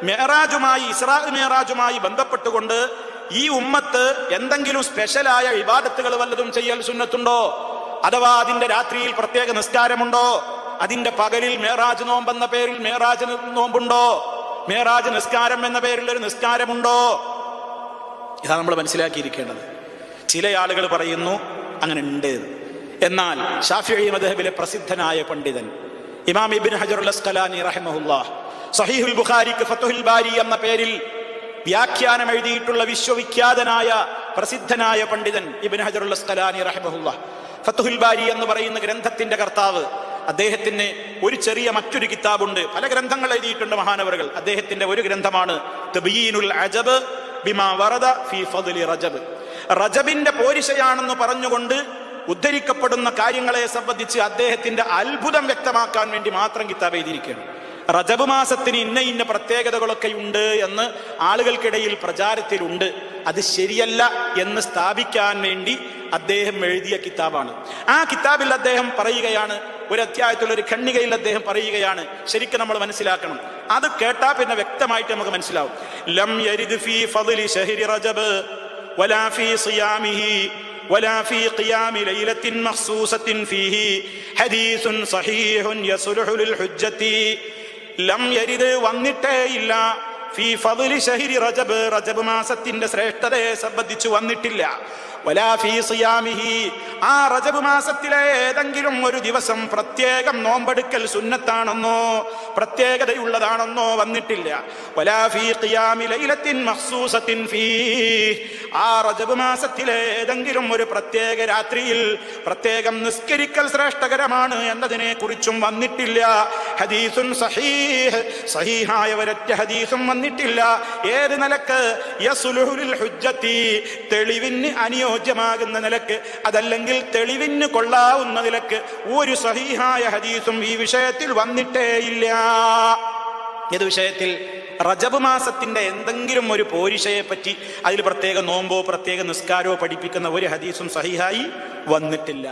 മെഹറാജുമായി, ഇസ്രാ മെഹറാജുമായി ബന്ധപ്പെട്ടുകൊണ്ട് ഈ ഉമ്മത്ത് എന്തെങ്കിലും സ്പെഷ്യലായ ഇബാദത്തുകൾ വല്ലതും ചെയ്യൽ സുന്നത്തുണ്ടോ? അഥവാ അതിന്റെ രാത്രിയിൽ പ്രത്യേക നിസ്കാരമുണ്ടോ? അതിന്റെ പകലിൽ മേറാജ് നോമ്പെന്ന പേരിൽ മേറാജ് നോമ്പുണ്ടോ? മേറാജ് നിസ്കാരം എന്ന പേരിൽ ഒരു നിസ്കാരമുണ്ടോ? ഇതാണ് നമ്മൾ മനസ്സിലാക്കിയിരിക്കേണ്ടത്. ചില ആളുകൾ പറയുന്നു അങ്ങനെ ഉണ്ട്. എന്നാൽ ശാഫിഈ മദ്ഹബിലെ പ്രസിദ്ധനായ പണ്ഡിതൻ ഇമാം ഇബ്നു ഹജറുൽ അസ്ഖലാനി റഹിമഹുല്ലാഹ് സഹീഹുൽ ബുഖാരിക്ക് ഫത്ഹുൽ ബാരി എന്ന പേരിൽ വ്യാഖ്യാനം എഴുതിയിട്ടുള്ള വിശ്വവിഖ്യാതനായ പ്രസിദ്ധനായ പണ്ഡിതൻ ഇബ്നു ഹജറുൽ അസ്ഖലാനി റഹിമഹുല്ലാഹ്, ഫത്ഹുൽ ബാരി എന്ന് പറയുന്ന ഗ്രന്ഥത്തിന്റെ കർത്താവ്, അദ്ദേഹത്തിന് ഒരു ചെറിയ മറ്റൊരു കിതാബുണ്ട്. പല ഗ്രന്ഥങ്ങൾ എഴുതിയിട്ടുണ്ട് മഹാനവറുകൾ. അദ്ദേഹത്തിന്റെ ഒരു ഗ്രന്ഥമാണ് തബ്യീനുൽ അജബ് ബിമാ വറദ ഫീ ഫദ്ലി റജബ്. റജബിന്റെ പോരിശയാണെന്ന് പറഞ്ഞുകൊണ്ട് ഉദ്ധരിക്കപ്പെടുന്ന കാര്യങ്ങളെ സംബന്ധിച്ച് അദ്ദേഹത്തിന്റെ അത്ഭുതം വ്യക്തമാക്കാൻ വേണ്ടി മാത്രം കിതാബ് എഴുതിയിരിക്കുകയാണ്. റജബ് മാസത്തിന് ഇന്ന ഇന്ന പ്രത്യേകതകളൊക്കെ ഉണ്ട് എന്ന് ആളുകൾക്കിടയിൽ പ്രചാരത്തിലുണ്ട്. അത് ശരിയല്ല എന്ന് സ്ഥാപിക്കാൻ വേണ്ടി അദ്ദേഹം എഴുതിയ കിതാബാണ്. ആ കിതാബിൽ അദ്ദേഹം പറയുകയാണ്, ഒരു അധ്യായത്തിലുള്ള ഒരു ഖണ്ഡികയിൽ അദ്ദേഹം പറയുകയാണ്, ശരിക്കും നമ്മൾ മനസ്സിലാക്കണം. അത് കേട്ടാ പിന്നെ വ്യക്തമായിട്ട് നമുക്ക് മനസ്സിലാവും. ലം യരിദ് ഫീ ഫദ്ലി ശഹ്രി റജബ് വലാ ഫീ സിയാമിഹി വലാ ഫീ ഖിയാമി ലൈലത്തിൻ മഖ്സൂസത്തിൻ ഫീഹി ഹദീസുൻ സഹീഹുൻ യസ്ലുഹു ലിൽ ഹുജ്ജത്തി. ലം യരിദ് വന്നിട്ടേ ഇല്ല, ഫീ ഫദ്ലി ശഹ്രി റജബ്, റജബ് മാസത്തിന്റെ ശ്രേഷ്ഠതയെ സംബന്ധിച്ച് വന്നിട്ടില്ല. വലാ ഫീ സിയാമിഹി, ആ റജബ് മാസത്തിലെ ഏതെങ്കിലും ഒരു ദിവസം പ്രത്യേകം നോമ്പെടുക്കൽ സുന്നത്താണെന്നോ പ്രത്യേകതയുള്ളതാണെന്നോ വന്നിട്ടില്ല. വലാ ഫീ ഖിയാമി ലൈലത്തിൻ മഖ്സൂസത്തിൻ ഫീഹി, ആ റജബ് മാസത്തിലെ ഏതെങ്കിലും ഒരു പ്രത്യേക രാത്രിയിൽ പ്രത്യേകം നിസ്കരിക്കൽ ശ്രേഷ്ഠകരമാണ് എന്നതിനെ കുറിച്ചും വന്നിട്ടില്ല. ഹദീസുൻ സഹീഹ്, സഹീഹായ ഒരൊറ്റ ഹദീസും വന്നിട്ടില്ല. ഏത് നിലക്ക്? യസ്ലുഹു ലിൽ ഹുജ്ജത്തി, തെളിവിന് അനുയോജ്യമാകുന്ന നിലക്ക്, അതല്ലെങ്കിൽ തെളിവിന് കൊള്ളാവുന്ന നിലക്ക് ഒരു സഹീഹായ ഹദീസും ഈ വിഷയത്തിൽ വന്നിട്ടേ ഇല്ല. ഏത് വിഷയത്തിൽ? റജബ് മാസത്തിന്റെ എന്തെങ്കിലും ഒരു പോരിശയെ പറ്റി, അതിൽ പ്രത്യേക നോമ്പോ പ്രത്യേക നിസ്കാരമോ പഠിപ്പിക്കുന്ന ഒരു ഹദീസും സഹീഹായി വന്നിട്ടില്ല.